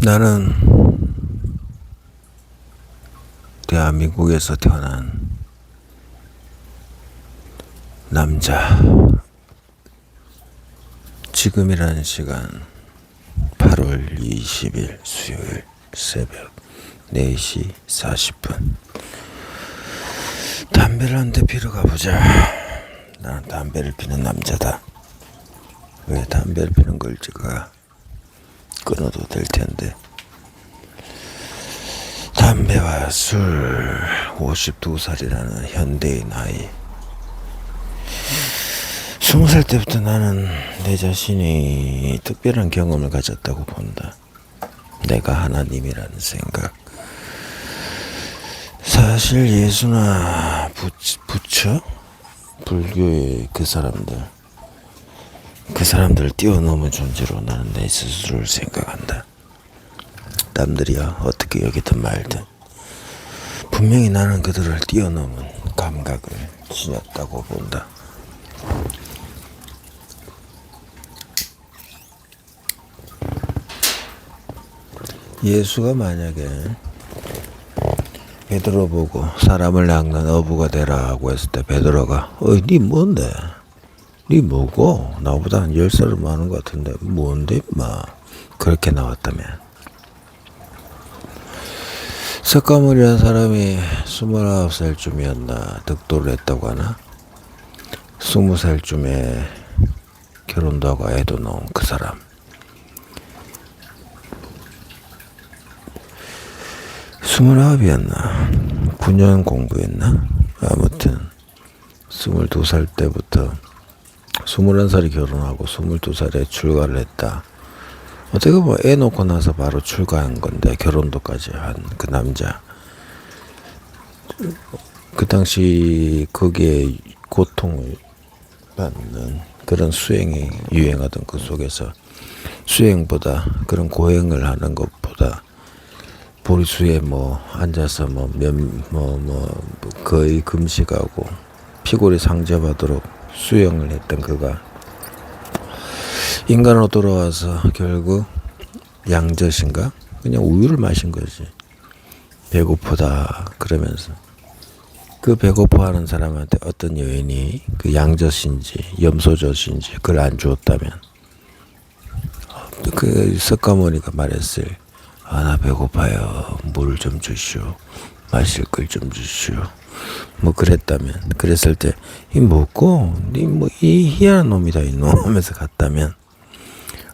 나는 대한민국에서 태어난 남자. 지금이라는 시간 8월 20일 수요일 새벽 4시 40분. 담배를 한 대 피러 가보자. 나는 담배를 피는 남자다. 왜 담배를 피는 걸지가 끊어도 될 텐데. 담배와 술, 52살이라는 현대의 나이. 20살 때부터 나는 내 자신이 특별한 경험을 가졌다고 본다. 내가 하나님이라는 생각. 사실 예수나 부처? 불교의 그 사람들을 뛰어넘은 존재로 나는 내 스스로를 생각한다. 남들이야 어떻게 여기든 말든 분명히 나는 그들을 뛰어넘은 감각을 지녔다고 본다. 예수가 만약에 베드로 보고 사람을 낚는 어부가 되라고 했을 때 베드로가 니 뭔데? 니 뭐고? 나보다 한 10살은 많은 것 같은데 뭔데 임마? 그렇게 나왔다면 석가모니라는 사람이 29살쯤이었나 득도를 했다고 하나? 20살쯤에 결혼도 하고 애도 낳은 그 사람. 29이었나? 9년 공부했나? 아무튼 22살 때부터 21살이 결혼하고 22살에 출가를 했다. 어떻게 보면 애 놓고 나서 바로 출가한 건데 결혼도까지 한 그 남자. 그 당시 거기에 고통을 받는 그런 수행이 유행하던 그 속에서 수행보다 그런 고행을 하는 것보다 보리수에 앉아서 거의 금식하고 피골이 상접하도록 수행을 했던 그가 인간으로 돌아와서 결국 양젓인가? 그냥 우유를 마신 거지. 배고프다 그러면서 그 배고파하는 사람한테 어떤 여인이 그 양젓인지 염소젓인지 그걸 안 주었다면 그 석가모니가 말했을 나 배고파요. 물 좀 주시오. 마실 걸 좀 주시오. 그랬다면 그랬을 때 이 먹고 이 희한한 놈이다 이놈 하면서 갔다면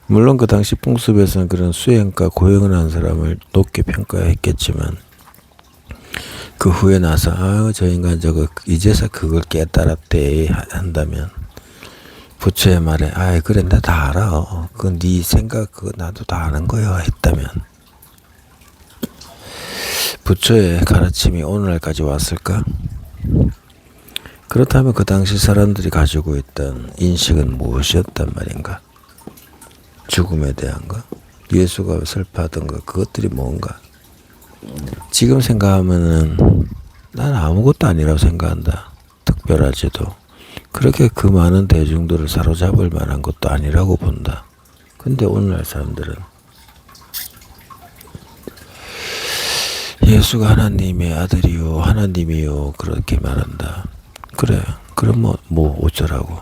물론 그 당시 풍습에서는 그런 수행과 고행을 한 사람을 높게 평가했겠지만 그 후에 나서 저 인간 저거 이제서 그걸 깨달았대 한다면 부처의 말에 그래 나 다 알아. 그 네 생각 그거 나도 다 아는 거야 했다면 부처의 가르침이 오늘날까지 왔을까? 그렇다면 그 당시 사람들이 가지고 있던 인식은 무엇이었단 말인가? 죽음에 대한 것? 예수가 슬퍼하던 것? 그것들이 뭔가? 지금 생각하면은 난 아무것도 아니라고 생각한다. 특별하지도. 그렇게 그 많은 대중들을 사로잡을 만한 것도 아니라고 본다. 근데 오늘날 사람들은 예수가 하나님의 아들이요 하나님이요 그렇게 말한다. 그래 그럼 뭐 어쩌라고.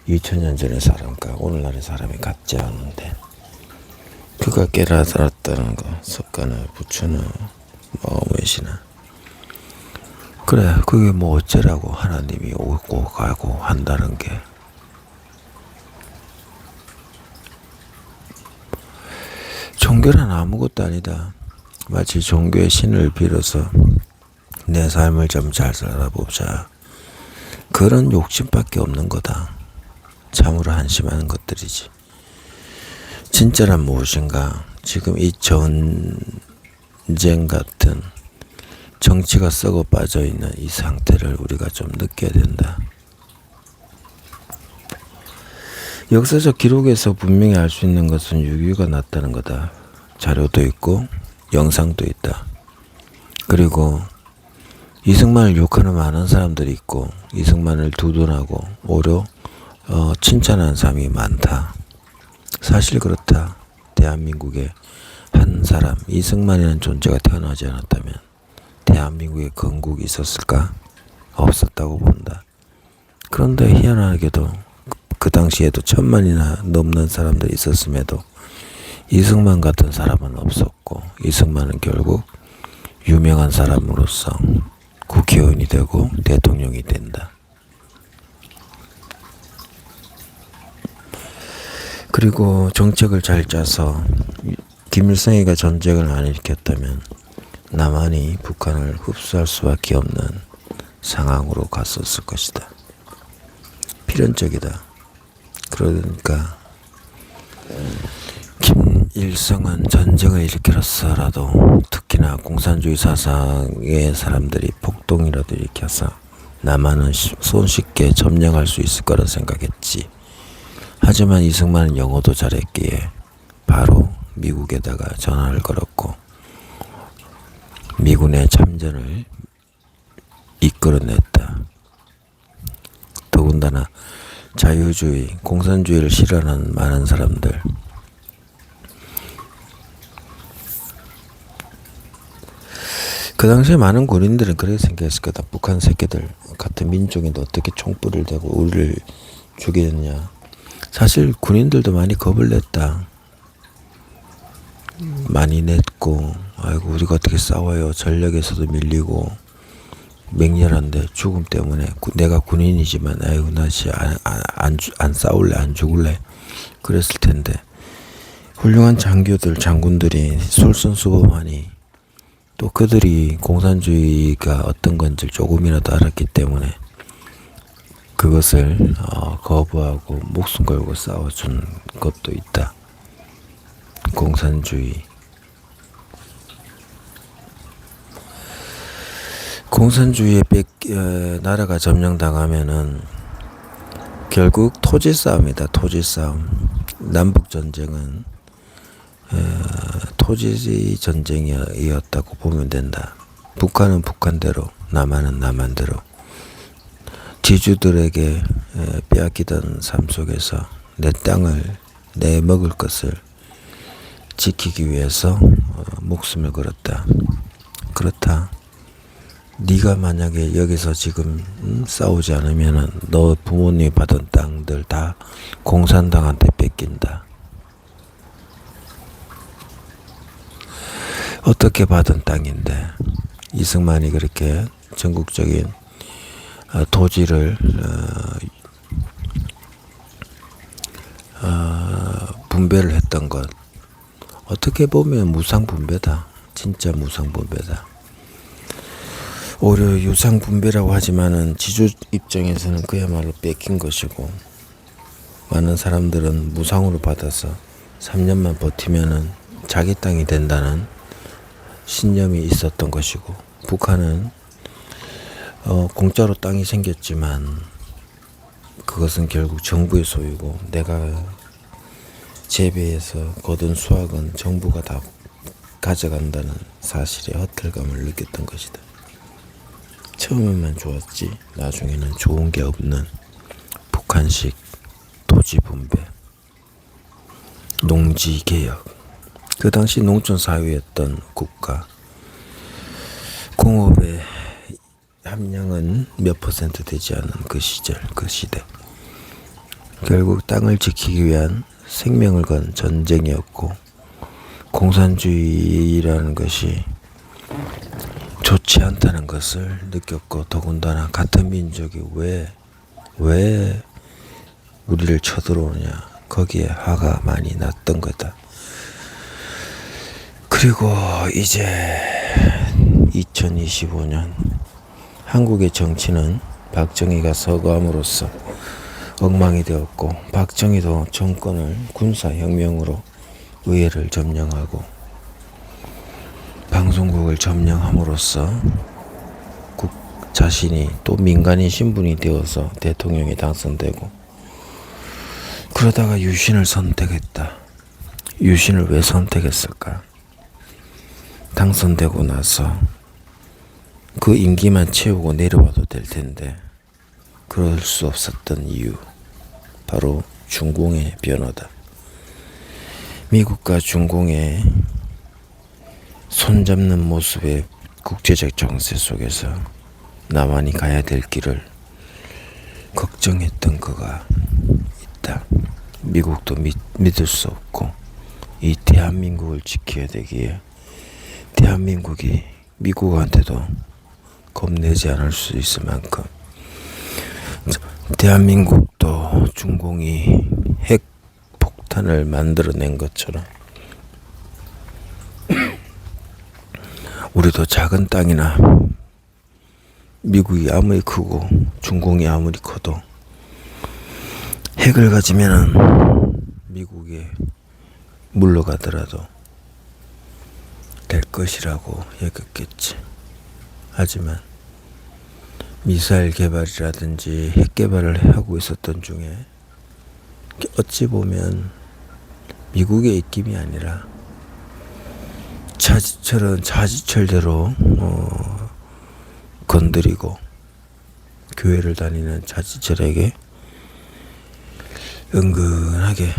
2000년 전의 사람과 오늘날의 사람이 같지 않은데 그가 깨달았다는 거 석가나 부처나 무엇이나 그래 그게 어쩌라고. 하나님이 오고 가고 한다는 게 종교란 아무것도 아니다. 마치 종교의 신을 빌어서 내 삶을 좀 잘 살아보자. 그런 욕심밖에 없는 거다. 참으로 한심한 것들이지. 진짜란 무엇인가? 지금 이 전쟁 같은 정치가 썩어 빠져있는 이 상태를 우리가 좀 느껴야 된다. 역사적 기록에서 분명히 알 수 있는 것은 6.25가 났다는 거다. 자료도 있고 영상도 있다. 그리고 이승만을 욕하는 많은 사람들이 있고 이승만을 두둔하고 오히려 칭찬하는 사람이 많다. 사실 그렇다. 대한민국에 한 사람 이승만이라는 존재가 태어나지 않았다면 대한민국에 건국이 있었을까? 없었다고 본다. 그런데 희한하게도 그 당시에도 1000만이나 넘는 사람들이 있었음에도 이승만 같은 사람은 없었고, 이승만은 결국 유명한 사람으로서 국회의원이 되고 대통령이 된다. 그리고 정책을 잘 짜서 김일성이가 전쟁을 안 일으켰다면 남한이 북한을 흡수할 수밖에 없는 상황으로 갔었을 것이다. 필연적이다. 그러니까 김일성은 전쟁을 일으켰어라도 특히나 공산주의 사상의 사람들이 폭동이라도 일으켜서 남한은 손쉽게 점령할 수 있을 거라 생각했지. 하지만 이승만은 영어도 잘했기에 바로 미국에다가 전화를 걸었고 미군의 참전을 이끌어냈다. 더군다나 자유주의, 공산주의를 싫어하는 많은 사람들, 그 당시에 많은 군인들은 그렇게 생각했을 거다. 북한 새끼들 같은 민족인데 어떻게 총불을 대고 우리를 죽이느냐. 사실 군인들도 많이 겁을 냈다. 많이 냈고, 아이고 우리가 어떻게 싸워요. 전력에서도 밀리고 맹렬한데 죽음 때문에 내가 군인이지만 아이고 나 진짜 안 싸울래, 안 죽을래 그랬을 텐데 훌륭한 장군들이 솔선수범하니 또 그들이 공산주의가 어떤 건지 조금이라도 알았기 때문에 그것을 거부하고 목숨 걸고 싸워준 것도 있다. 공산주의. 공산주의에 나라가 점령당하면은 결국 토지 싸움이다. 토지 싸움. 남북 전쟁은 토지 전쟁이었다고 보면 된다. 북한은 북한대로, 남한은 남한대로 지주들에게 빼앗기던 삶 속에서 내 땅을, 내 먹을 것을 지키기 위해서 목숨을 걸었다. 그렇다. 네가 만약에 여기서 지금 싸우지 않으면은 너 부모님이 받은 땅들 다 공산당한테 뺏긴다. 어떻게 받은 땅인데 이승만이 그렇게 전국적인 토지를 분배를 했던 것, 어떻게 보면 무상분배다. 진짜 무상분배다. 오히려 유상분배라고 하지만은 지주 입장에서는 그야말로 뺏긴 것이고, 많은 사람들은 무상으로 받아서 3년만 버티면은 자기 땅이 된다는 신념이 있었던 것이고, 북한은 공짜로 땅이 생겼지만 그것은 결국 정부의 소유고 내가 재배해서 거둔 수확은 정부가 다 가져간다는 사실에 허탈감을 느꼈던 것이다. 처음에만 좋았지 나중에는 좋은 게 없는 북한식 토지 분배, 농지 개혁. 그 당시 농촌 사회였던 국가, 공업의 함량은 몇 퍼센트 되지 않은 그 시절, 그 시대. 결국 땅을 지키기 위한 생명을 건 전쟁이었고, 공산주의라는 것이 좋지 않다는 것을 느꼈고, 더군다나 같은 민족이 왜 우리를 쳐들어오냐, 거기에 화가 많이 났던 거다. 그리고 이제 2025년 한국의 정치는 박정희가 서거함으로써 엉망이 되었고, 박정희도 정권을 군사혁명으로 의회를 점령하고 방송국을 점령함으로써 자신이 또 민간인 신분이 되어서 대통령이 당선되고, 그러다가 유신을 선택했다. 유신을 왜 선택했을까? 당선되고 나서 그 임기만 채우고 내려와도 될 텐데 그럴 수 없었던 이유, 바로 중공의 변화다. 미국과 중공의 손잡는 모습의 국제적 정세 속에서 나만이 가야 될 길을 걱정했던 그가 있다. 미국도 믿을 수 없고 이 대한민국을 지켜야 되기에 대한민국이 미국한테도 겁내지 않을 수 있을 만큼 대한민국도 중공이 핵 폭탄을 만들어낸 것처럼 우리도 작은 땅이나 미국이 아무리 크고 중공이 아무리 커도 핵을 가지면은 미국에 물러가더라도 될 것이라고 여겼겠지. 하지만 미사일 개발이라든지 핵 개발을 하고 있었던 중에 어찌 보면 미국의 입김이 아니라 자지철대로 건드리고 교회를 다니는 자지철에게 은근하게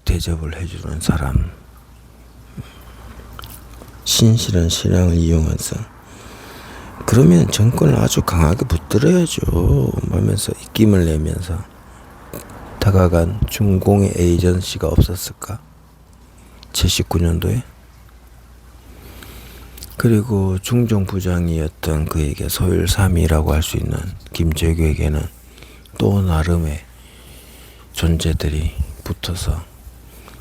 대접을 해주는 사람, 신실한 신앙을 이용해서 그러면 정권을 아주 강하게 붙들어야죠 하면서 입김을 내면서 다가간 중공의 에이전시가 없었을까? 79년도에 그리고 중정부장이었던 그에게 소율3위라고 할 수 있는 김재규에게는 또 나름의 존재들이 붙어서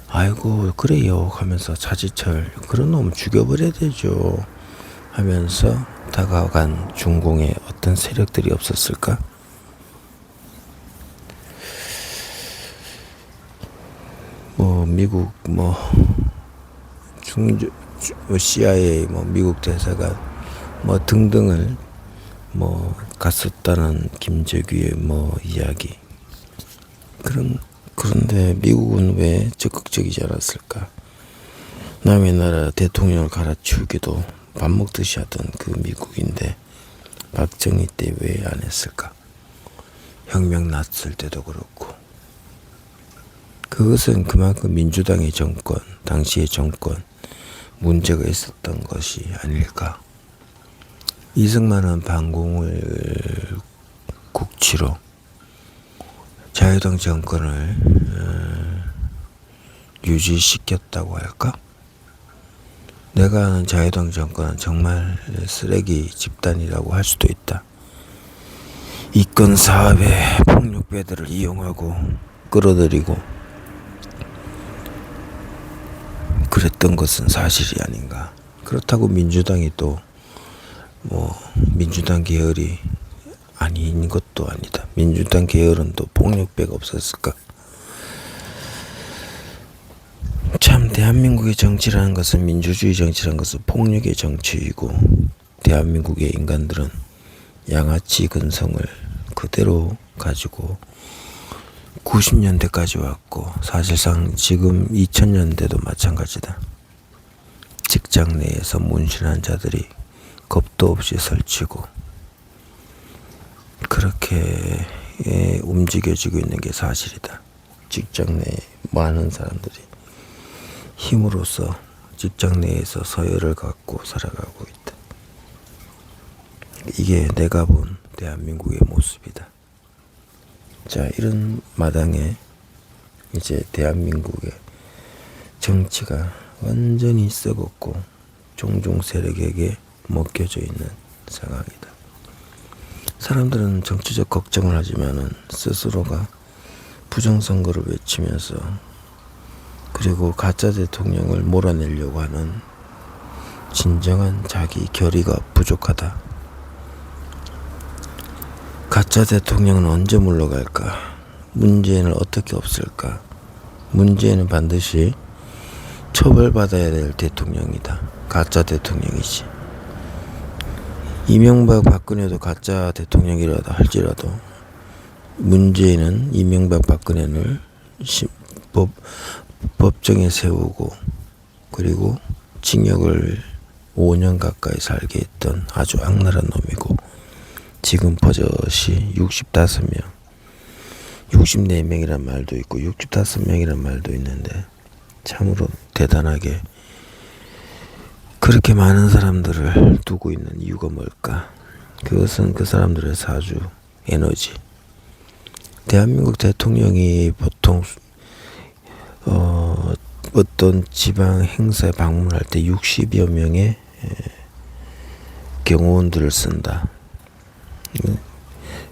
아이고 그래요 하면서 자지철 그런 놈 죽여버려야 되죠 하면서 다가간 중공의 어떤 세력들이 없었을까? 미국 CIA 미국 대사관 등등을 갔었다는 김재규의 이야기. 그런데 미국은 왜 적극적이지 않았을까? 남의 나라 대통령을 갈아치우기도 밥 먹듯이 하던 그 미국인데 박정희 때 왜 안 했을까? 혁명 났을 때도 그렇고 그것은 그만큼 민주당의 정권, 당시의 정권 문제가 있었던 것이 아닐까. 이승만은 반공을 국치로 자유당 정권을 유지시켰다고 할까? 내가 아는 자유당 정권은 정말 쓰레기 집단이라고 할 수도 있다. 이권 사업에 폭력배들을 이용하고 끌어들이고 그랬던 것은 사실이 아닌가. 그렇다고 민주당이 또 민주당 계열이 아닌 것도 아니다. 민주당 계열은 또 폭력배가 없었을까? 참 대한민국의 정치라는 것은 민주주의 정치라는 것은 폭력의 정치이고 대한민국의 인간들은 양아치 근성을 그대로 가지고 90년대까지 왔고 사실상 지금 2000년대도 마찬가지다. 직장 내에서 문신한 자들이 겁도 없이 설치고 그렇게 움직여지고 있는 게 사실이다. 직장 내에 많은 사람들이 힘으로써 직장 내에서 서열을 갖고 살아가고 있다. 이게 내가 본 대한민국의 모습이다. 자, 이런 마당에 이제 대한민국의 정치가 완전히 썩었고 종종 세력에게 먹혀져 있는 상황이다. 사람들은 정치적 걱정을 하지만은 스스로가 부정선거를 외치면서 그리고 가짜 대통령을 몰아내려고 하는 진정한 자기 결의가 부족하다. 가짜 대통령은 언제 물러갈까? 문재인을 어떻게 없앨까? 문재인은 반드시 처벌받아야 될 대통령이다. 가짜 대통령이지. 이명박 박근혜도 가짜 대통령이라도 할지라도 문재인은 이명박 박근혜를 법정에 세우고 그리고 징역을 5년 가까이 살게 했던 아주 악랄한 놈이고 지금 버젓이 65명 64명이란 말도 있고 65명이란 말도 있는데 참으로 대단하게 그렇게 많은 사람들을 두고 있는 이유가 뭘까? 그것은 그 사람들의 사주, 에너지. 대한민국 대통령이 보통 어떤 지방 행사에 방문할 때 60여 명의 경호원들을 쓴다.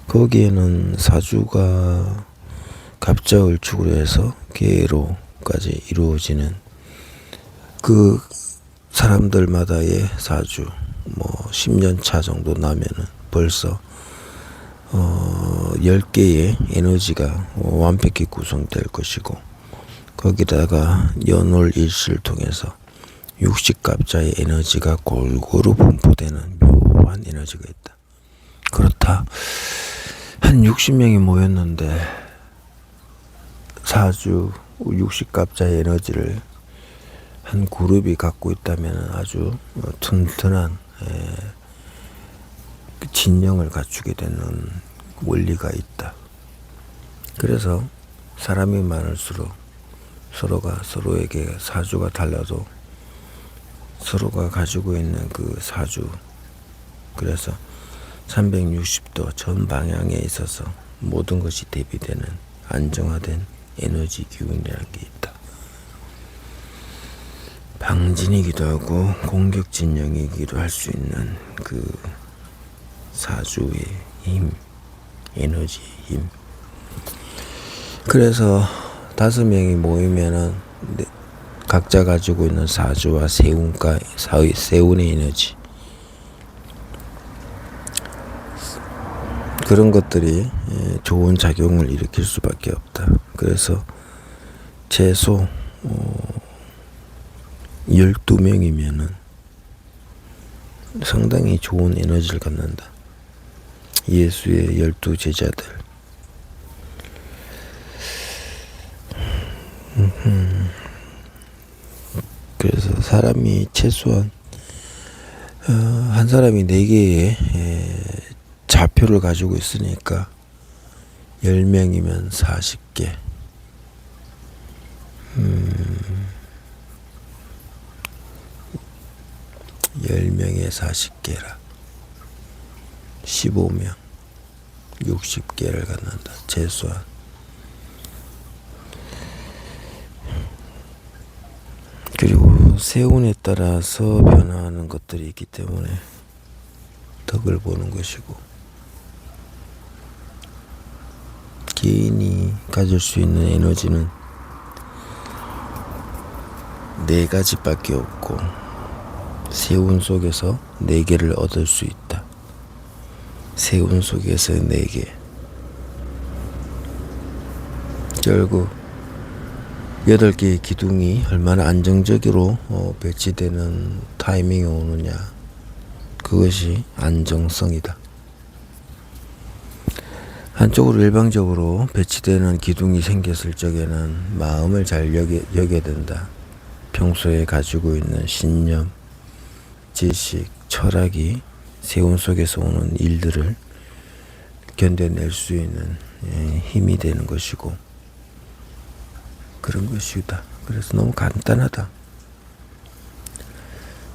거기에는 사주가 갑자을 축으로 해서 계로까지 이루어지는 그 사람들마다의 사주 10년 차 정도 나면은 벌써 10개의 에너지가 완벽히 구성될 것이고, 거기다가 연월일시를 통해서 60갑자의 에너지가 골고루 분포되는 묘한 에너지가 있다. 그렇다. 한 60명이 모였는데 사주 60갑자의 에너지를 한 그룹이 갖고 있다면 아주 튼튼한 진영을 갖추게 되는 원리가 있다. 그래서 사람이 많을수록 서로가 서로에게 사주가 달라도 서로가 가지고 있는 그 사주, 그래서 360도 전 방향에 있어서 모든 것이 대비되는 안정화된 에너지 기운이라는 게 있다. 방진이기도 하고 공격 진영이기도 할 수 있는 그 사주의 힘, 에너지 힘. 그래서 5명이 모이면은 각자 가지고 있는 사주와 세운의 에너지, 그런 것들이 좋은 작용을 일으킬 수밖에 없다. 그래서 최소 12명이면은 상당히 좋은 에너지를 갖는다. 예수의 12제자들. 그래서 사람이 최소한 한 사람이 4개의 좌표를 가지고 있으니까 10명이면 40개. 10명에 40개라 15명 60개를 갖는다. 최소한. 그리고 세운에 따라서 변화하는 것들이 있기 때문에 덕을 보는 것이고, 개인이 가질 수 있는 에너지는 4가지밖에 없고 세운 속에서 4개를 얻을 수 있다. 세운 속에서 4개. 결국 8개의 기둥이 얼마나 안정적으로 배치되는 타이밍이 오느냐, 그것이 안정성이다. 한쪽으로 일방적으로 배치되는 기둥이 생겼을 적에는 마음을 잘 여겨야 된다. 평소에 가지고 있는 신념, 지식, 철학이 세운 속에서 오는 일들을 견뎌낼 수 있는 힘이 되는 것이고, 그런 것이다. 그래서 너무 간단하다.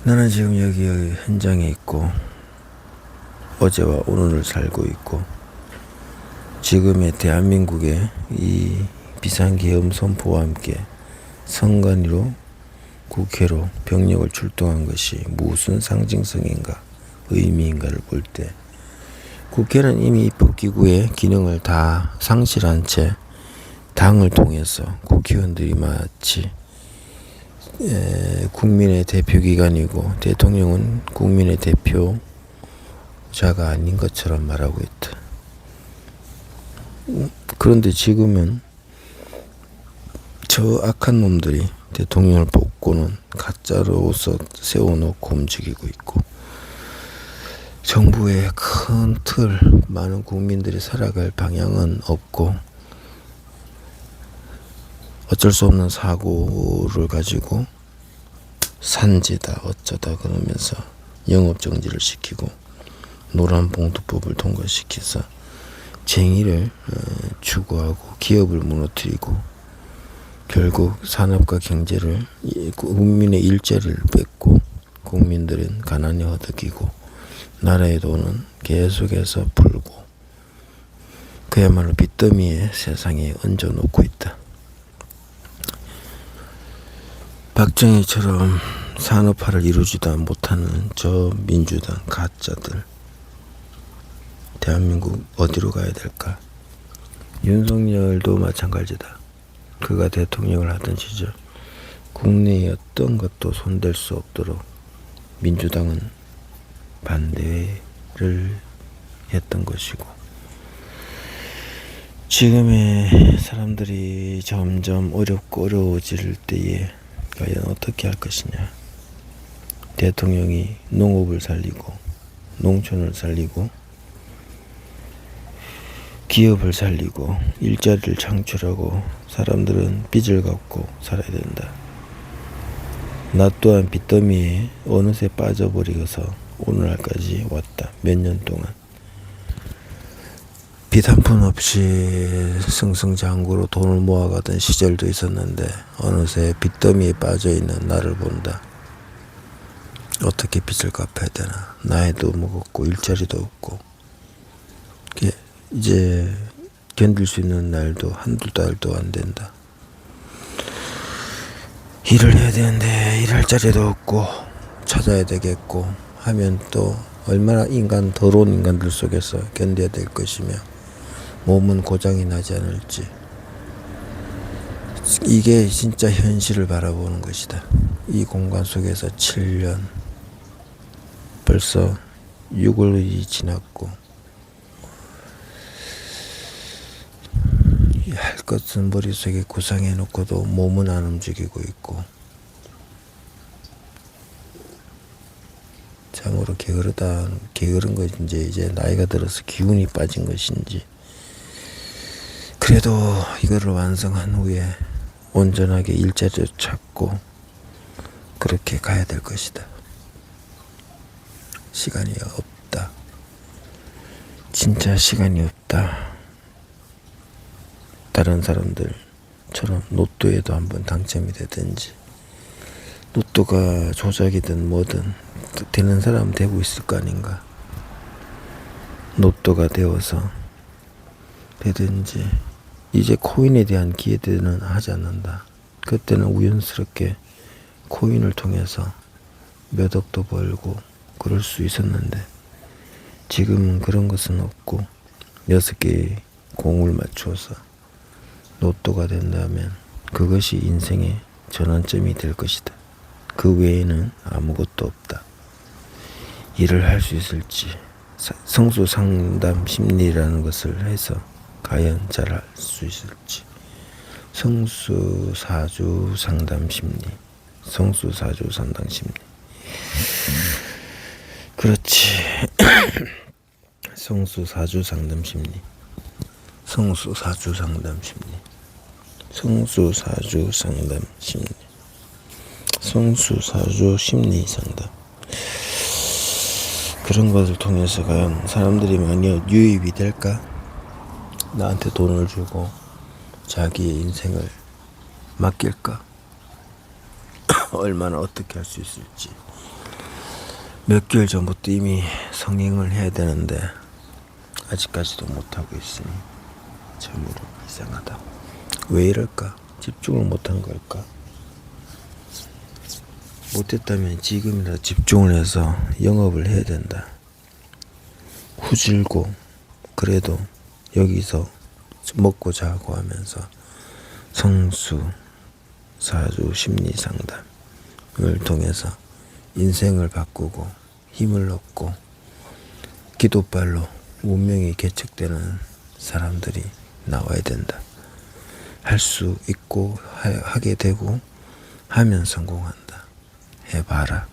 나는 지금 여기 현장에 있고 어제와 오늘을 살고 있고, 지금의 대한민국의 이 비상계엄 선포와 함께 선관위로 국회로 병력을 출동한 것이 무슨 상징성인가, 의미인가를 볼 때, 국회는 이미 입법기구의 기능을 다 상실한 채 당을 통해서 국회의원들이 마치 국민의 대표기관이고 대통령은 국민의 대표자가 아닌 것처럼 말하고 있다. 그런데 지금은 저 악한 놈들이 대통령을 뽑고는 가짜로서 세워놓고 움직이고 있고, 정부의 큰 틀, 많은 국민들이 살아갈 방향은 없고, 어쩔 수 없는 사고를 가지고 산지다 어쩌다 그러면서 영업정지를 시키고 노란봉투법을 통과시켜서 쟁의를 추구하고 기업을 무너뜨리고, 결국 산업과 경제를, 국민의 일자리를 뺏고 국민들은 가난이 허덕이고 나라의 돈은 계속해서 풀고 그야말로 빚더미에 세상에 얹어놓고 있다. 박정희처럼 산업화를 이루지도 못하는 저 민주당 가짜들, 대한민국 어디로 가야 될까? 윤석열도 마찬가지다. 그가 대통령을 하던 시절 국내의 어떤 것도 손댈 수 없도록 민주당은 반대를 했던 것이고, 지금의 사람들이 점점 어렵고 어려워질 때에 과연 어떻게 할 것이냐. 대통령이 농업을 살리고 농촌을 살리고 기업을 살리고 일자리를 창출하고 사람들은 빚을 갚고 살아야 된다. 나 또한 빚더미에 어느새 빠져버리고서 오늘날까지 왔다. 몇 년 동안 빚 한 푼 없이 승승장구로 돈을 모아가던 시절도 있었는데 어느새 빚더미에 빠져있는 나를 본다. 어떻게 빚을 갚아야 되나. 나이도 먹었고 일자리도 없고 이제 견딜 수 있는 날도 한두 달도 안 된다. 일을 해야 되는데 일할 자리도 없고 찾아야 되겠고 하면 또 얼마나 더러운 인간들 속에서 견뎌야 될 것이며 몸은 고장이 나지 않을지. 이게 진짜 현실을 바라보는 것이다. 이 공간 속에서 7년, 벌써 6월이 지났고 할 것은 머릿속에 구상해 놓고도 몸은 안 움직이고 있고 참으로 게으른 것인지 이제 나이가 들어서 기운이 빠진 것인지, 그래도 이거를 완성한 후에 온전하게 일자리를 찾고 그렇게 가야 될 것이다. 시간이 없다. 진짜 시간이 없다. 다른 사람들처럼 로또에도 한번 당첨이 되든지, 로또가 조작이든 뭐든 되는 사람 되고 있을 거 아닌가. 로또가 되어서 되든지. 이제 코인에 대한 기대는 하지 않는다. 그때는 우연스럽게 코인을 통해서 몇 억도 벌고 그럴 수 있었는데 지금은 그런 것은 없고 6개의 공을 맞추어서 로또가 된다면 그것이 인생의 전환점이 될 것이다. 그 외에는 아무것도 없다. 일을 할 수 있을지, 성수 상담 심리라는 것을 해서 과연 잘할 수 있을지. 성수 사주 상담 심리, 성수 사주 상담 심리. 그렇지. 성수 사주 상담 심리, 성수 사주 상담 심리, 성수 사주 상담 심리, 성수 사주 심리 상담. 그런 것을 통해서 과연 사람들이 많이 유입이 될까? 나한테 돈을 주고 자기의 인생을 맡길까? 얼마나 어떻게 할 수 있을지. 몇 개월 전부터 이미 성행을 해야 되는데 아직까지도 못하고 있으니 참으로 이상하다. 왜 이럴까? 집중을 못한 걸까? 못했다면 지금이라도 집중을 해서 영업을 해야 된다. 후질고 그래도 여기서 먹고 자고 하면서 성수 사주 심리 상담을 통해서 인생을 바꾸고 힘을 얻고 기도발로 운명이 개척되는 사람들이 나와야 된다. 할 수 있고 하게 되고 하면 성공한다. 해봐라.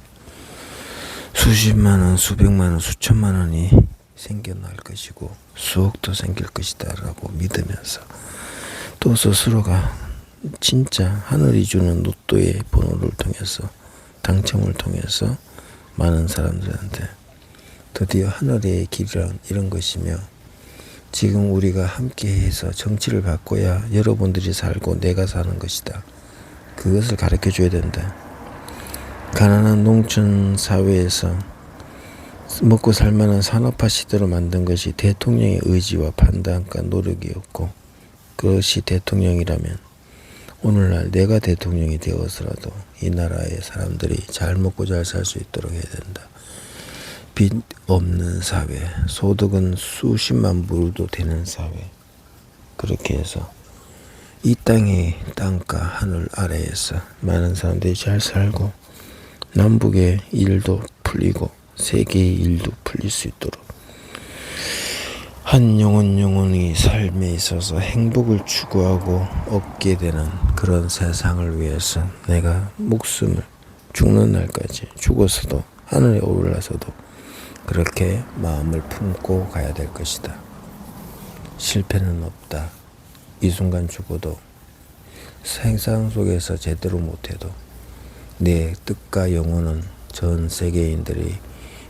수십만 원, 수백만 원, 수천만 원이 생겨날 것이고 수억도 생길 것이다 라고 믿으면서 또 스스로가 진짜 하늘이 주는 로또의 번호를 통해서 당첨을 통해서 많은 사람들한테 드디어 하늘의 길이란 이런 것이며 지금 우리가 함께해서 정치를 바꿔야 여러분들이 살고 내가 사는 것이다. 그것을 가르쳐 줘야 된다. 가난한 농촌 사회에서 먹고 살만한 산업화 시대로 만든 것이 대통령의 의지와 판단과 노력이었고, 그것이 대통령이라면 오늘날 내가 대통령이 되어서라도 이 나라의 사람들이 잘 먹고 잘 살 수 있도록 해야 된다. 빚 없는 사회, 소득은 수십만 불도 되는 사회, 그렇게 해서 이 땅의 땅과 하늘 아래에서 많은 사람들이 잘 살고 남북의 일도 풀리고 세계의 일도 풀릴 수 있도록 한 영혼이 삶에 있어서 행복을 추구하고 얻게 되는 그런 세상을 위해서 내가 목숨을 죽는 날까지, 죽어서도 하늘에 올라서도 그렇게 마음을 품고 가야 될 것이다. 실패는 없다. 이 순간 죽어도 생상 속에서 제대로 못해도 내 뜻과 영혼은 전 세계인들이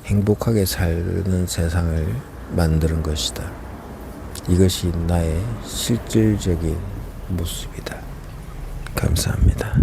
행복하게 사는 세상을 만드는 것이다. 이것이 나의 실질적인 모습이다. 감사합니다.